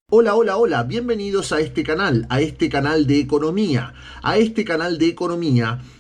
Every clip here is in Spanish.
Hola, hola, hola, bienvenidos a este canal de economía,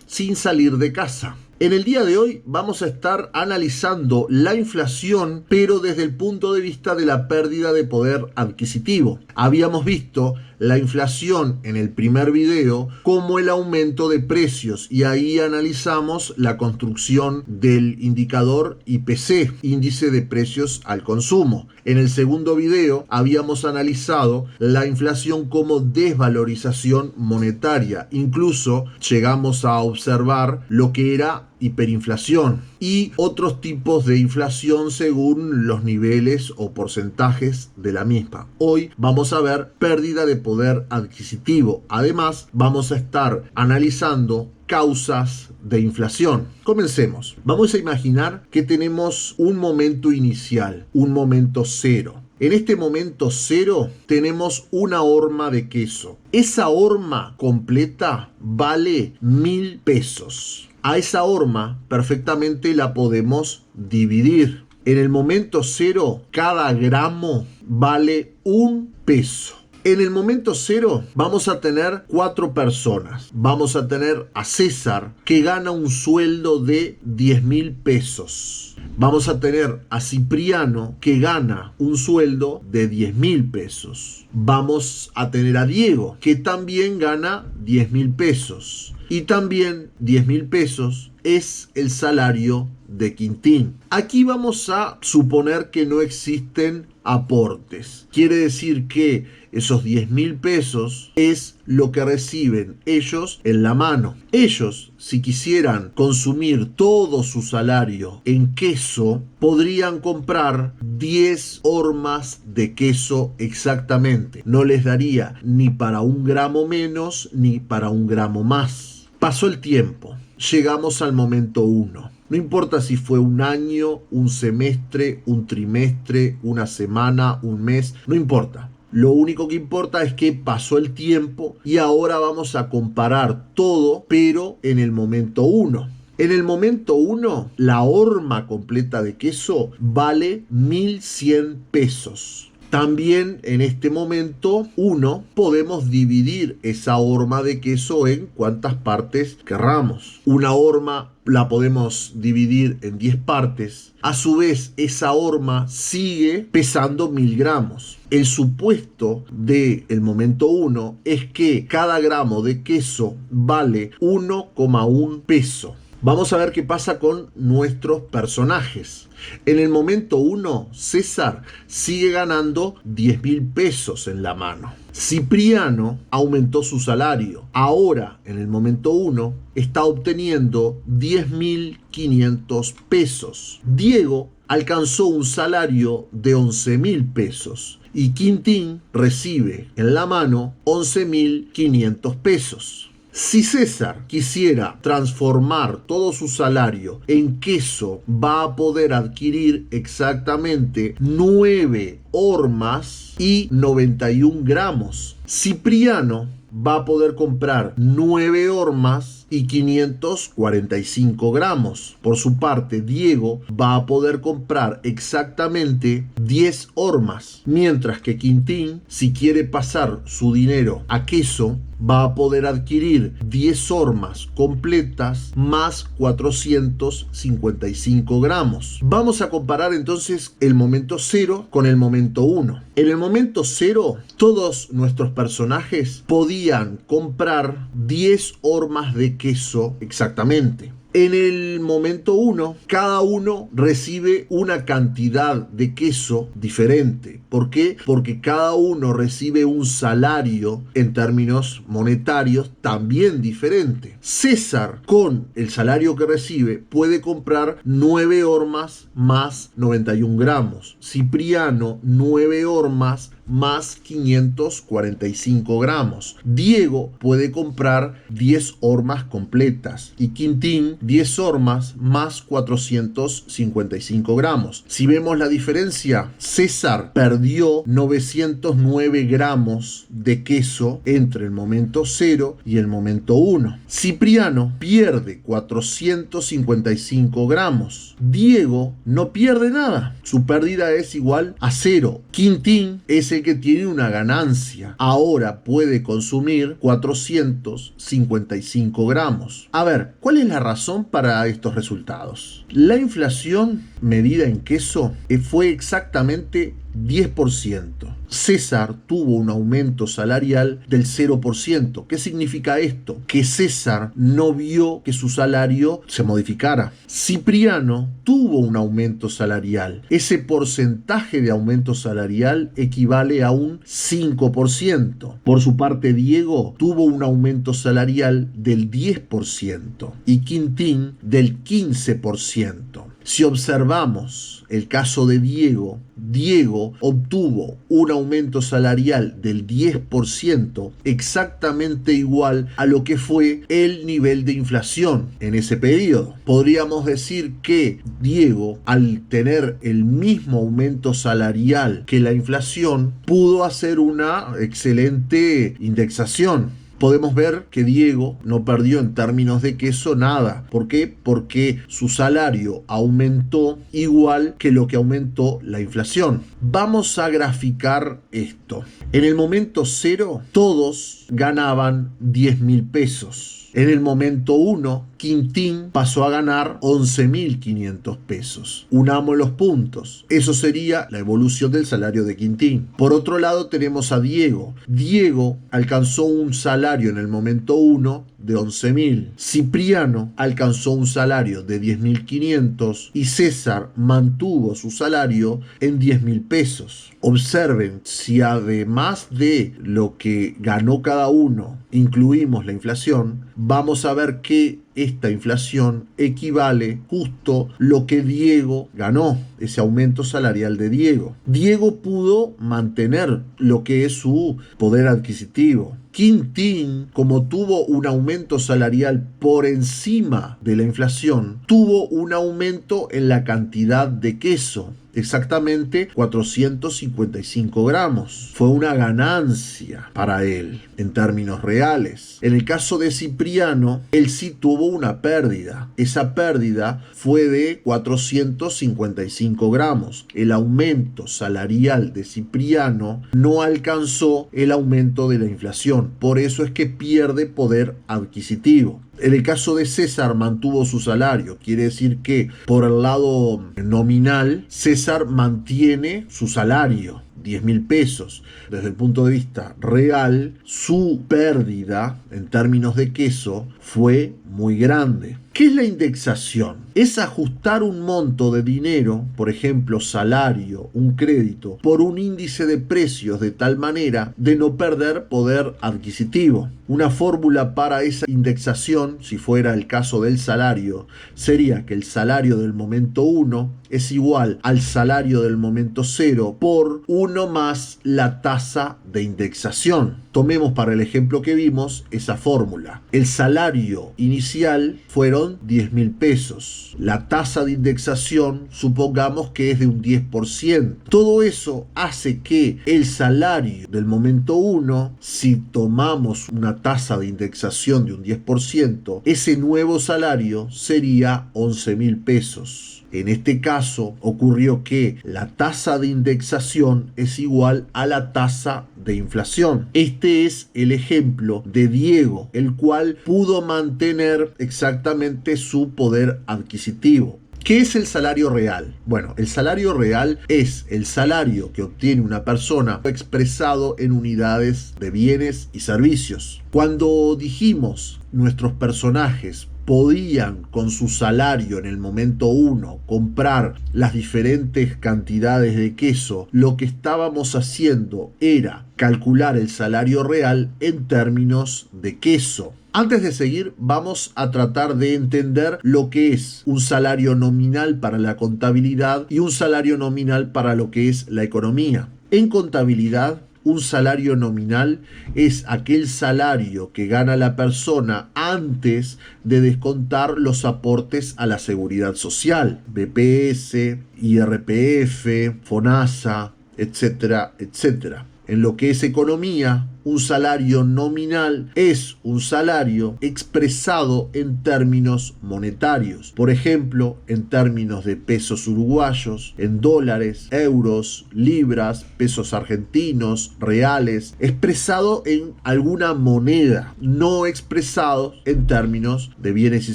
sin salir de casa. En el día de hoy vamos a estar analizando la inflación, pero desde el punto de vista de la pérdida de poder adquisitivo. Habíamos visto la inflación en el primer video como el aumento de precios y ahí analizamos la construcción del indicador IPC, índice de precios al consumo. En el segundo video habíamos analizado la inflación como desvalorización monetaria. Incluso llegamos a observar lo que era hiperinflación y otros tipos de inflación según los niveles o porcentajes de la misma. Hoy vamos a ver pérdida de poder adquisitivo. Además, vamos a estar analizando causas de inflación. Comencemos. Vamos a imaginar que tenemos un momento inicial, un momento cero. En este momento cero tenemos una horma de queso. Esa horma completa vale 1.000 pesos. A esa horma perfectamente la podemos dividir. En el momento cero, cada gramo vale 1 peso. En el momento cero vamos a tener 4 personas. Vamos a tener a César, que gana un sueldo de 10.000 pesos. Vamos a tener a Cipriano, que gana un sueldo de 10.000 pesos. Vamos a tener a Diego, que también gana 10.000 pesos. Y también 10.000 pesos es el salario de Quintín. Aquí vamos a suponer que no existen aportes. Quiere decir que esos 10.000 pesos es lo que reciben ellos en la mano. Ellos, si quisieran consumir todo su salario en queso, podrían comprar 10 hormas de queso exactamente. No les daría ni para 1 gramo menos ni para 1 gramo más. Pasó el tiempo. Llegamos al momento 1. No importa si fue un año, un semestre, un trimestre, una semana, un mes, no importa. Lo único que importa es que pasó el tiempo y ahora vamos a comparar todo, pero en el momento 1. En el momento 1, la horma completa de queso vale 1.100 pesos. También en este momento 1 podemos dividir esa horma de queso en cuantas partes querramos. Una horma la podemos dividir en 10 partes. A su vez, esa horma sigue pesando 1.000 gramos. El supuesto del momento 1 es que cada gramo de queso vale 1,1 peso. Vamos a ver qué pasa con nuestros personajes. En el momento 1, César sigue ganando 10.000 pesos en la mano. Cipriano aumentó su salario. Ahora, en el momento 1, está obteniendo 10.500 pesos. Diego alcanzó un salario de 11.000 pesos. Y Quintín recibe en la mano 11.500 pesos. Si César quisiera transformar todo su salario en queso, va a poder adquirir exactamente 9 hormas y 91 gramos. Cipriano va a poder comprar 9 hormas y 545 gramos. Por su parte, Diego va a poder comprar exactamente 10 hormas, mientras que Quintín, si quiere pasar su dinero a queso, va a poder adquirir 10 hormas completas más 455 gramos. Vamos a comparar entonces el momento 0 con el momento 1. En el momento 0, todos nuestros personajes podían comprar 10 hormas de queso exactamente. En el momento 1, cada uno recibe una cantidad de queso diferente. ¿Por qué? Porque cada uno recibe un salario en términos monetarios también diferente. César, con el salario que recibe, puede comprar 9 hormas más 91 gramos. Cipriano, 9 hormas más 545 gramos. Diego puede comprar 10 hormas completas y Quintín 10 hormas más 455 gramos. Si vemos la diferencia, César perdió 909 gramos de queso entre el momento 0 y el momento 1. Cipriano pierde 455 gramos. Diego no pierde nada. Su pérdida es igual a 0. Quintín es el que tiene una ganancia. Ahora puede consumir 455 gramos. A ver, ¿cuál es la razón para estos resultados? La inflación medida en queso fue exactamente 10%. César tuvo un aumento salarial del 0%. ¿Qué significa esto? Que César no vio que su salario se modificara. Cipriano tuvo un aumento salarial. Ese porcentaje de aumento salarial equivale a un 5%. Por su parte, Diego tuvo un aumento salarial del 10% y Quintín del 15%. Si observamos el caso de Diego, Diego obtuvo un aumento salarial del 10%, exactamente igual a lo que fue el nivel de inflación en ese periodo. Podríamos decir que Diego, al tener el mismo aumento salarial que la inflación, pudo hacer una excelente indexación. Podemos ver que Diego no perdió en términos de queso nada. ¿Por qué? Porque su salario aumentó igual que lo que aumentó la inflación. Vamos a graficar esto. En el momento 0, todos ganaban 10.000 pesos. En el momento 1, Quintín pasó a ganar 11.500 pesos. Unamos los puntos. Eso sería la evolución del salario de Quintín. Por otro lado tenemos a Diego. Diego alcanzó un salario en el momento 1 de 11.000. Cipriano alcanzó un salario de 10.500 y César mantuvo su salario en 10.000 pesos. Observen, si además de lo que ganó cada uno incluimos la inflación, vamos a ver que esta inflación equivale justo lo que Diego ganó, ese aumento salarial de Diego. Diego pudo mantener lo que es su poder adquisitivo. Quintín, como tuvo un aumento salarial por encima de la inflación, tuvo un aumento en la cantidad de queso. Exactamente 455 gramos. Fue una ganancia para él en términos reales. En el caso de Cipriano, él sí tuvo una pérdida. Esa pérdida fue de 455 gramos. El aumento salarial de Cipriano no alcanzó el aumento de la inflación. Por eso es que pierde poder adquisitivo. En el caso de César mantuvo su salario, quiere decir que por el lado nominal César mantiene su salario, 10.000 pesos. Desde el punto de vista real, su pérdida en términos de queso fue muy grande. ¿Qué es la indexación? Es ajustar un monto de dinero, por ejemplo, salario, un crédito, por un índice de precios de tal manera de no perder poder adquisitivo. Una fórmula para esa indexación, si fuera el caso del salario, sería que el salario del momento 1 es igual al salario del momento 0 por 1 más la tasa de indexación. Tomemos para el ejemplo que vimos esa fórmula. El salario inicial fueron 10.000 pesos. La tasa de indexación supongamos que es de un 10%. Todo eso hace que el salario del momento 1, si tomamos una tasa de indexación de un 10%, ese nuevo salario sería 11.000 pesos. En este caso ocurrió que la tasa de indexación es igual a la tasa de inflación. Este es el ejemplo de Diego, el cual pudo mantener exactamente su poder adquisitivo. ¿Qué es el salario real? Bueno, el salario real es el salario que obtiene una persona expresado en unidades de bienes y servicios. Cuando dijimos nuestros personajes podían con su salario en el momento 1 comprar las diferentes cantidades de queso, lo que estábamos haciendo era calcular el salario real en términos de queso. Antes de seguir, vamos a tratar de entender lo que es un salario nominal para la contabilidad y un salario nominal para lo que es la economía. En contabilidad, un salario nominal es aquel salario que gana la persona antes de descontar los aportes a la seguridad social, BPS, IRPF, FONASA, etcétera, etcétera. En lo que es economía, un salario nominal es un salario expresado en términos monetarios. Por ejemplo, en términos de pesos uruguayos, en dólares, euros, libras, pesos argentinos, reales, expresado en alguna moneda, no expresado en términos de bienes y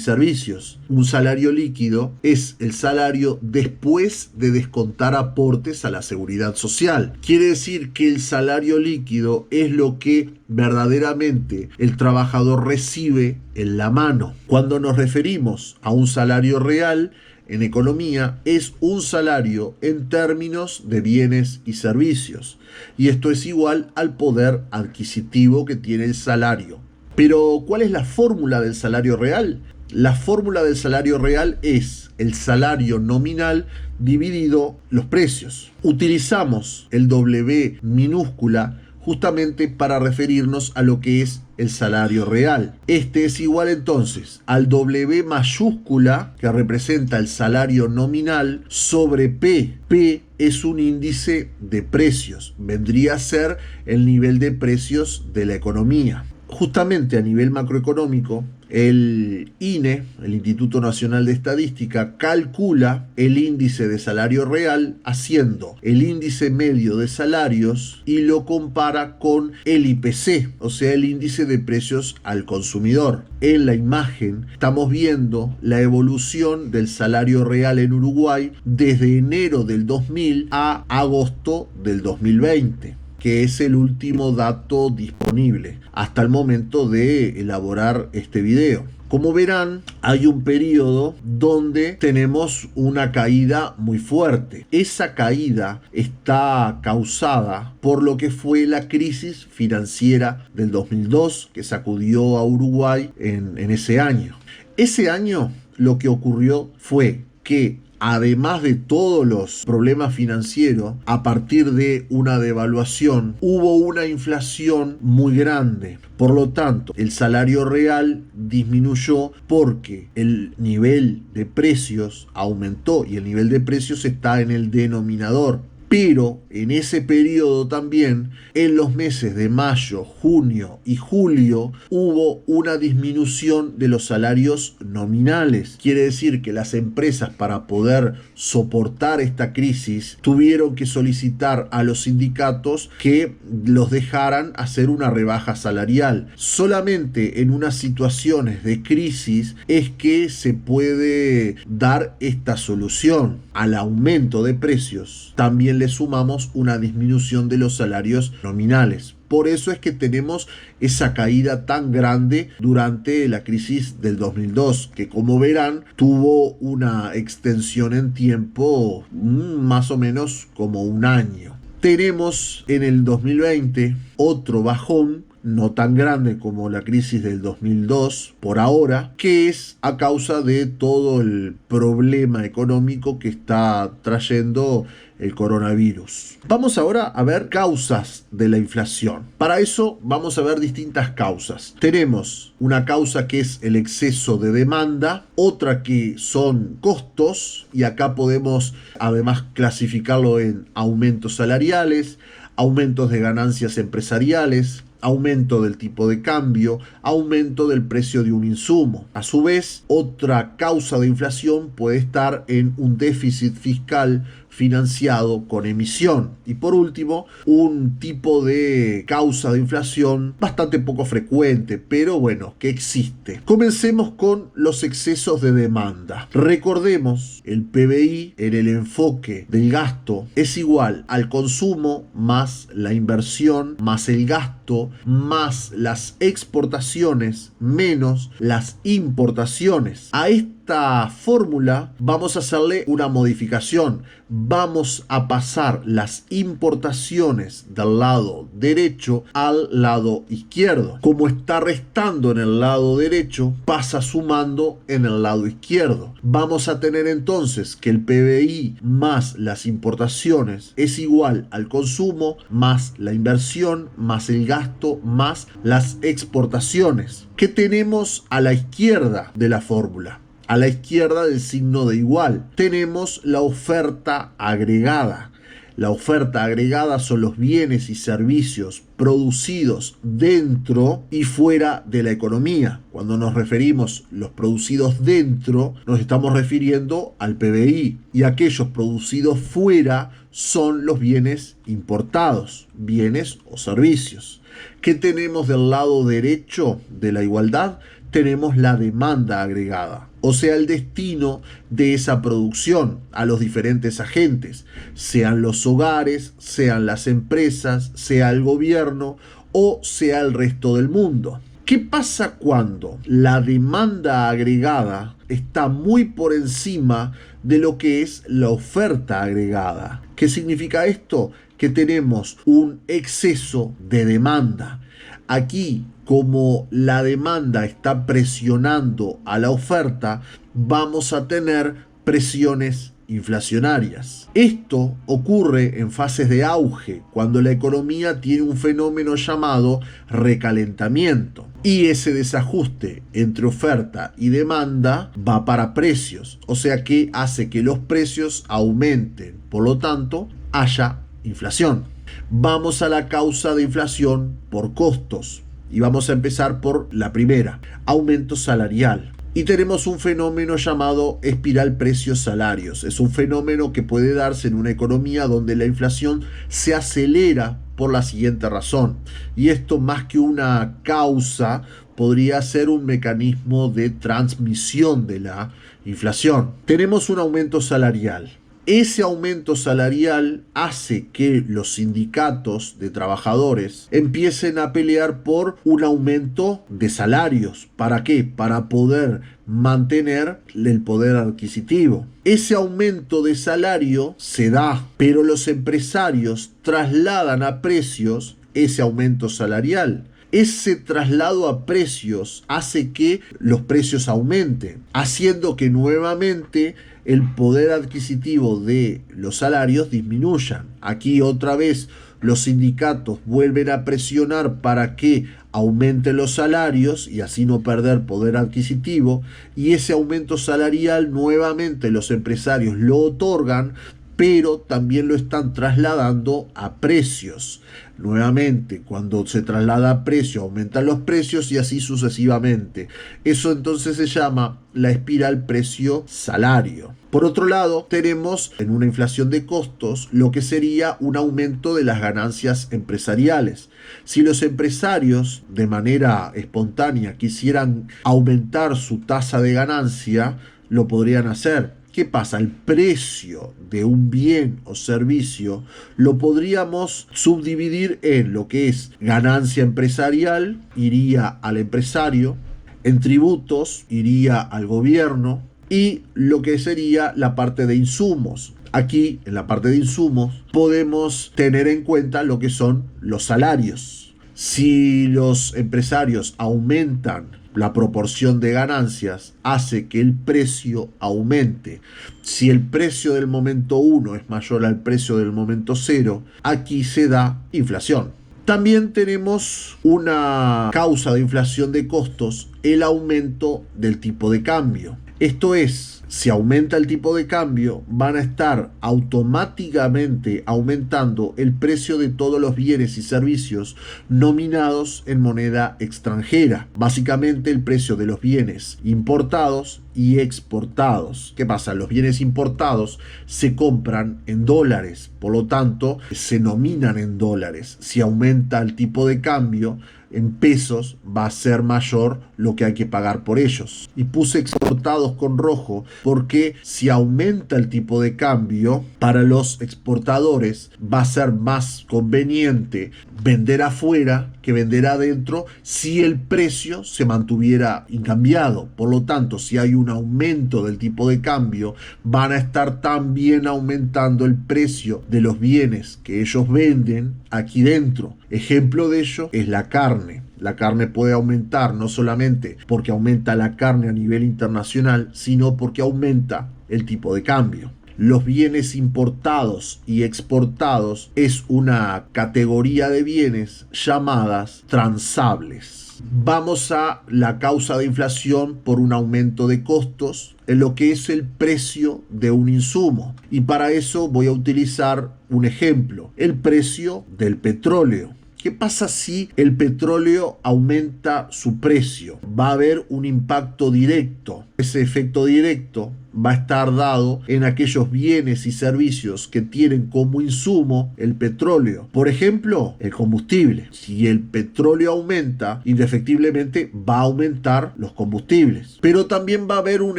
servicios. Un salario líquido es el salario después de descontar aportes a la seguridad social. Quiere decir que el salario líquido es lo que verdaderamente el trabajador recibe en la mano. Cuando nos referimos a un salario real, en economía es un salario en términos de bienes y servicios. Y esto es igual al poder adquisitivo que tiene el salario. Pero, ¿cuál es la fórmula del salario real? La fórmula del salario real es el salario nominal dividido los precios. Utilizamos el W minúscula justamente para referirnos a lo que es el salario real. Este es igual entonces al W mayúscula, que representa el salario nominal, sobre P. P es un índice de precios, vendría a ser el nivel de precios de la economía. Justamente a nivel macroeconómico, el INE, el Instituto Nacional de Estadística, calcula el índice de salario real haciendo el índice medio de salarios y lo compara con el IPC, o sea, el índice de precios al consumidor. En la imagen estamos viendo la evolución del salario real en Uruguay desde enero del 2000 a agosto del 2020. Que es el último dato disponible hasta el momento de elaborar este video. Como verán, hay un periodo donde tenemos una caída muy fuerte. Esa caída está causada por lo que fue la crisis financiera del 2002 que sacudió a Uruguay en ese año. Ese año lo que ocurrió fue que además de todos los problemas financieros, a partir de una devaluación, hubo una inflación muy grande. Por lo tanto, el salario real disminuyó porque el nivel de precios aumentó y el nivel de precios está en el denominador. Pero en ese periodo también, en los meses de mayo, junio y julio, hubo una disminución de los salarios nominales. Quiere decir que las empresas, para poder soportar esta crisis, tuvieron que solicitar a los sindicatos que los dejaran hacer una rebaja salarial. Solamente en unas situaciones de crisis es que se puede dar esta solución al aumento de precios. También le sumamos una disminución de los salarios nominales. Por eso es que tenemos esa caída tan grande durante la crisis del 2002, que como verán tuvo una extensión en tiempo más o menos como un año. Tenemos en el 2020 otro bajón, no tan grande como la crisis del 2002 por ahora, que es a causa de todo el problema económico que está trayendo el coronavirus. Vamos ahora a ver causas de la inflación. Para eso vamos a ver distintas causas. Tenemos una causa que es el exceso de demanda, otra que son costos, y acá podemos además clasificarlo en aumentos salariales, aumentos de ganancias empresariales, aumento del tipo de cambio, aumento del precio de un insumo. A su vez, otra causa de inflación puede estar en un déficit fiscal financiado con emisión. Y por último, un tipo de causa de inflación bastante poco frecuente, pero bueno, que existe. Comencemos con los excesos de demanda. Recordemos, el PBI en el enfoque del gasto es igual al consumo más la inversión más el gasto más las exportaciones menos las importaciones. A esta esta fórmula vamos a hacerle una modificación. Vamos a pasar las importaciones del lado derecho al lado izquierdo. Como está restando en el lado derecho, pasa sumando en el lado izquierdo. Vamos a tener entonces que el PBI más las importaciones es igual al consumo más la inversión más el gasto más las exportaciones. ¿Qué tenemos a la izquierda de la fórmula? A la izquierda del signo de igual tenemos la oferta agregada. La oferta agregada son los bienes y servicios producidos dentro y fuera de la economía. Cuando nos referimos los producidos dentro, nos estamos refiriendo al PBI, y aquellos producidos fuera son los bienes importados, bienes o servicios. ¿Qué tenemos del lado derecho de la igualdad? Tenemos la demanda agregada, o sea, el destino de esa producción a los diferentes agentes, sean los hogares, sean las empresas, sea el gobierno o sea el resto del mundo. ¿Qué pasa cuando la demanda agregada está muy por encima de lo que es la oferta agregada? ¿Qué significa esto? Que tenemos un exceso de demanda. Aquí, como la demanda está presionando a la oferta, vamos a tener presiones inflacionarias. Esto ocurre en fases de auge, cuando la economía tiene un fenómeno llamado recalentamiento. Y ese desajuste entre oferta y demanda va para precios, o sea que hace que los precios aumenten. Por lo tanto, haya inflación. Vamos a la causa de inflación por costos. Y vamos a empezar por la primera, aumento salarial. Y tenemos un fenómeno llamado espiral precios-salarios. Es un fenómeno que puede darse en una economía donde la inflación se acelera por la siguiente razón. Y esto, más que una causa, podría ser un mecanismo de transmisión de la inflación. Tenemos un aumento salarial. Ese aumento salarial hace que los sindicatos de trabajadores empiecen a pelear por un aumento de salarios. ¿Para qué? Para poder mantener el poder adquisitivo. Ese aumento de salario se da, pero los empresarios trasladan a precios ese aumento salarial. Ese traslado a precios hace que los precios aumenten, haciendo que nuevamente el poder adquisitivo de los salarios disminuyan. Aquí otra vez los sindicatos vuelven a presionar para que aumenten los salarios y así no perder poder adquisitivo, y ese aumento salarial nuevamente los empresarios lo otorgan, pero también lo están trasladando a precios. Nuevamente, cuando se traslada a precio, aumentan los precios y así sucesivamente. Eso entonces se llama la espiral precio-salario. Por otro lado, tenemos en una inflación de costos lo que sería un aumento de las ganancias empresariales. Si los empresarios de manera espontánea quisieran aumentar su tasa de ganancia, lo podrían hacer. ¿Qué pasa? El precio de un bien o servicio lo podríamos subdividir en lo que es ganancia empresarial, iría al empresario, en tributos iría al gobierno, y lo que sería la parte de insumos. Aquí, en la parte de insumos, podemos tener en cuenta lo que son los salarios. Si los empresarios aumentan la proporción de ganancias, hace que el precio aumente. Si el precio del momento 1 es mayor al precio del momento 0, aquí se da inflación. También tenemos una causa de inflación de costos, el aumento del tipo de cambio. Esto es, si aumenta el tipo de cambio, van a estar automáticamente aumentando el precio de todos los bienes y servicios nominados en moneda extranjera. Básicamente el precio de los bienes importados y exportados. ¿Qué pasa? Los bienes importados se compran en dólares, por lo tanto se nominan en dólares. Si aumenta el tipo de cambio, en pesos va a ser mayor lo que hay que pagar por ellos. Y puse exportados con rojo porque si aumenta el tipo de cambio, para los exportadores va a ser más conveniente vender afuera que vender adentro si el precio se mantuviera incambiado. Por lo tanto, si hay un aumento del tipo de cambio, van a estar también aumentando el precio de los bienes que ellos venden aquí dentro. Ejemplo de ello es la carne. La carne puede aumentar no solamente porque aumenta la carne a nivel internacional, sino porque aumenta el tipo de cambio. Los bienes importados y exportados es una categoría de bienes llamadas transables. Vamos a la causa de inflación por un aumento de costos en lo que es el precio de un insumo. Y para eso voy a utilizar un ejemplo, el precio del petróleo. ¿Qué pasa si el petróleo aumenta su precio? Va a haber un impacto directo. Ese efecto directo va a estar dado en aquellos bienes y servicios que tienen como insumo el petróleo. Por ejemplo, el combustible. Si el petróleo aumenta, indefectiblemente va a aumentar los combustibles. Pero también va a haber un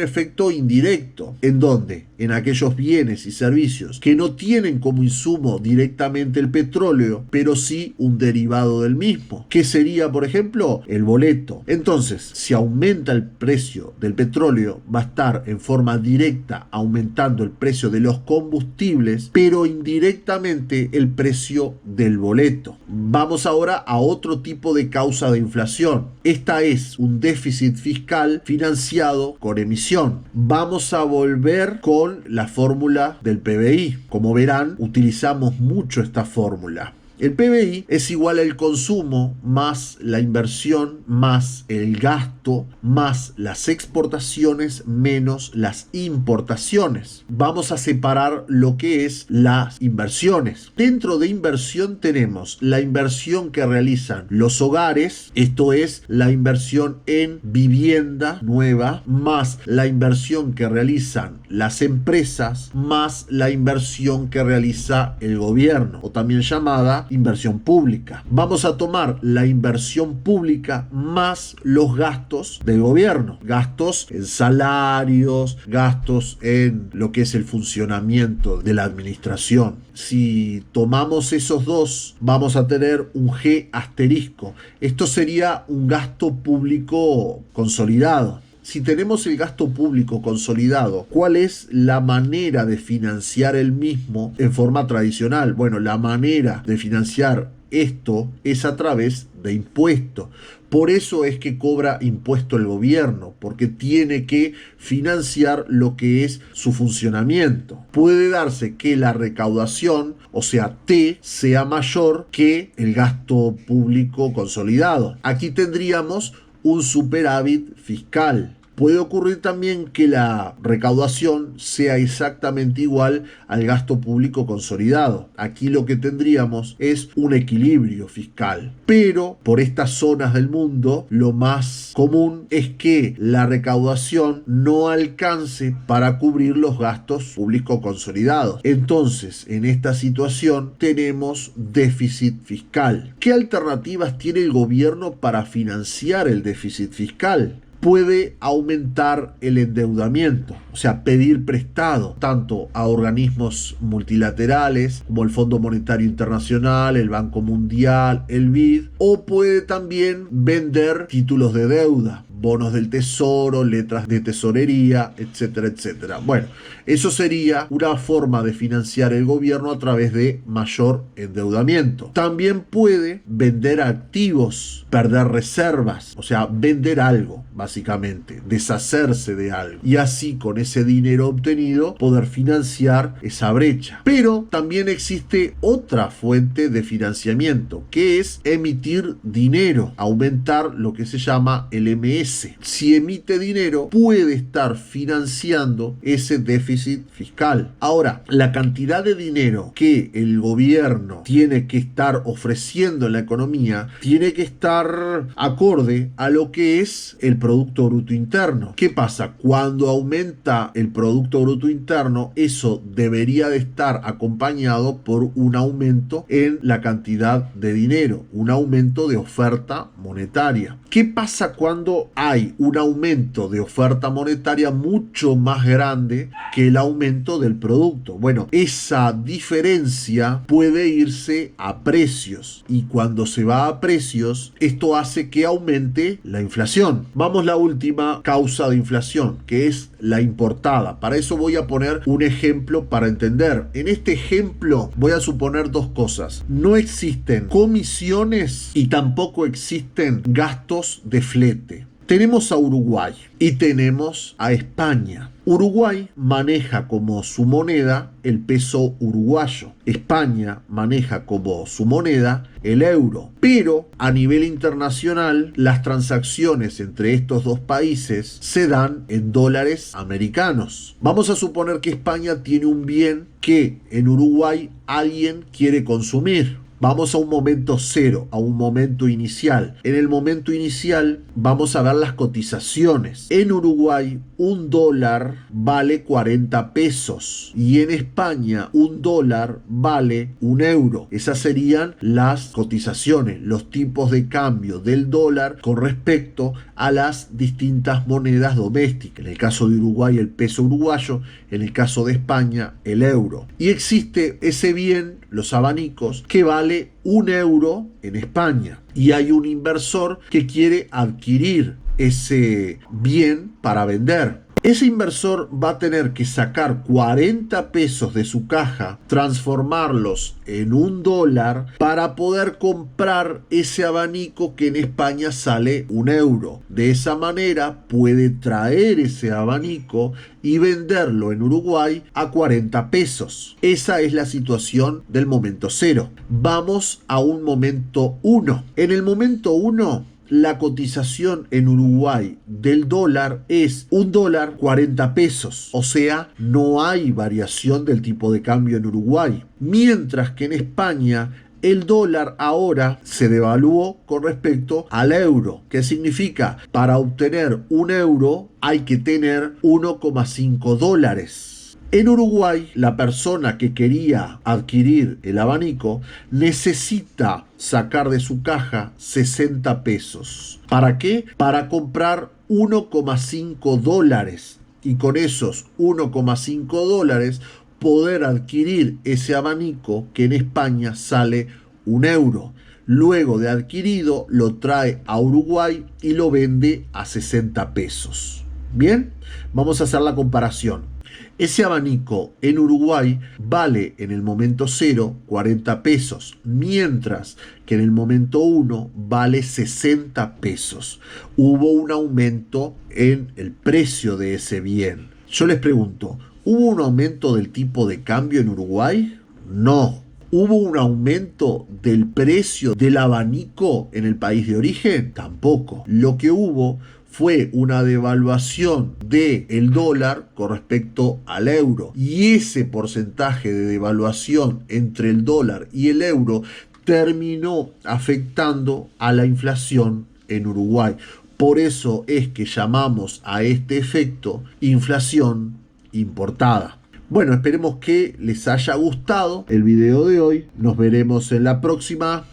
efecto indirecto. ¿En dónde? En aquellos bienes y servicios que no tienen como insumo directamente el petróleo, pero sí un derivado del mismo. ¿Qué sería, por ejemplo? El boleto. Entonces, si aumenta el precio del petróleo, va a estar en forma directa aumentando el precio de los combustibles, pero indirectamente el precio del boleto. Vamos ahora a otro tipo de causa de inflación. Esta es un déficit fiscal financiado con emisión. Vamos a volver con la fórmula del PBI. Como verán, utilizamos mucho esta fórmula. El PBI es igual al consumo más la inversión más el gasto más las exportaciones menos las importaciones. Vamos a separar lo que es las inversiones. Dentro de inversión tenemos la inversión que realizan los hogares, esto es la inversión en vivienda nueva, más la inversión que realizan las empresas, más la inversión que realiza el gobierno, o también llamada inversión pública. Vamos a tomar la inversión pública más los gastos del gobierno. Gastos en salarios, gastos en lo que es el funcionamiento de la administración. Si tomamos esos dos, vamos a tener un G asterisco. Esto sería un gasto público consolidado. Si tenemos el gasto público consolidado, ¿cuál es la manera de financiar el mismo en forma tradicional? Bueno, la manera de financiar esto es a través de impuestos. Por eso es que cobra impuesto el gobierno, porque tiene que financiar lo que es su funcionamiento. Puede darse que la recaudación, o sea, T, sea mayor que el gasto público consolidado. Aquí tendríamos un superávit fiscal. Puede ocurrir también que la recaudación sea exactamente igual al gasto público consolidado. Aquí lo que tendríamos es un equilibrio fiscal. Pero por estas zonas del mundo, lo más común es que la recaudación no alcance para cubrir los gastos públicos consolidados. Entonces, en esta situación tenemos déficit fiscal. ¿Qué alternativas tiene el gobierno para financiar el déficit fiscal? Puede aumentar el endeudamiento, o sea, pedir prestado tanto a organismos multilaterales como el Fondo Monetario Internacional, el Banco Mundial, el BID, o puede también vender títulos de deuda, bonos del tesoro, letras de tesorería, etcétera, etcétera. Bueno, eso sería una forma de financiar el gobierno a través de mayor endeudamiento. También puede vender activos, perder reservas, o sea, vender algo, básicamente, deshacerse de algo. Y así, con ese dinero obtenido, poder financiar esa brecha. Pero también existe otra fuente de financiamiento, que es emitir dinero, aumentar lo que se llama el MS, crece. Si emite dinero, puede estar financiando ese déficit fiscal. Ahora, la cantidad de dinero que el gobierno tiene que estar ofreciendo en la economía tiene que estar acorde a lo que es el Producto Bruto Interno. ¿Qué pasa? Cuando aumenta el Producto Bruto Interno, eso debería de estar acompañado por un aumento en la cantidad de dinero, un aumento de oferta monetaria. ¿Qué pasa cuando hay un aumento de oferta monetaria mucho más grande que el aumento del producto? Bueno, esa diferencia puede irse a precios, y cuando se va a precios, esto hace que aumente la inflación. Vamos a la última causa de inflación, que es la importada. Para eso voy a poner un ejemplo para entender. En este ejemplo voy a suponer dos cosas. No existen comisiones y tampoco existen gastos de flete. Tenemos a Uruguay y tenemos a España. Uruguay maneja como su moneda el peso uruguayo. España maneja como su moneda el euro. Pero a nivel internacional, las transacciones entre estos dos países se dan en dólares americanos. Vamos a suponer que España tiene un bien que en Uruguay alguien quiere consumir. Vamos a un momento cero, a un momento inicial. En el momento inicial vamos a ver las cotizaciones. En Uruguay un dólar vale 40 pesos y en España un dólar vale un euro. Esas serían las cotizaciones, los tipos de cambio del dólar con respecto a las distintas monedas domésticas. En el caso de Uruguay el peso uruguayo, en el caso de España el euro. Y existe ese bien, los abanicos, que vale un euro en España. Y hay un inversor que quiere adquirir ese bien para vender. Ese inversor va a tener que sacar 40 pesos de su caja, transformarlos en un dólar para poder comprar ese abanico que en España sale un euro. De esa manera puede traer ese abanico y venderlo en Uruguay a 40 pesos. Esa es la situación del momento cero. Vamos a un momento 1. En el momento 1, la cotización en Uruguay del dólar es un dólar 40 pesos. O sea, no hay variación del tipo de cambio en Uruguay. Mientras que en España el dólar ahora se devaluó con respecto al euro. ¿Qué significa? Para obtener un euro hay que tener 1,5 dólares. En Uruguay, la persona que quería adquirir el abanico necesita sacar de su caja 60 pesos. ¿Para qué? Para comprar 1,5 dólares. Y con esos 1,5 dólares poder adquirir ese abanico que en España sale un euro. Luego de adquirido, lo trae a Uruguay y lo vende a 60 pesos. Bien, vamos a hacer la comparación. Ese abanico en Uruguay vale en el momento 0 40 pesos, mientras que en el momento 1 vale 60 pesos. Hubo un aumento en el precio de ese bien. Yo les pregunto, ¿hubo un aumento del tipo de cambio en Uruguay? No. ¿Hubo un aumento del precio del abanico en el país de origen? Tampoco. Lo que hubo fue una devaluación del dólar con respecto al euro. Y ese porcentaje de devaluación entre el dólar y el euro terminó afectando a la inflación en Uruguay. Por eso es que llamamos a este efecto inflación importada. Bueno, esperemos que les haya gustado el video de hoy. Nos veremos en la próxima.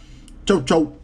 Chau, chau.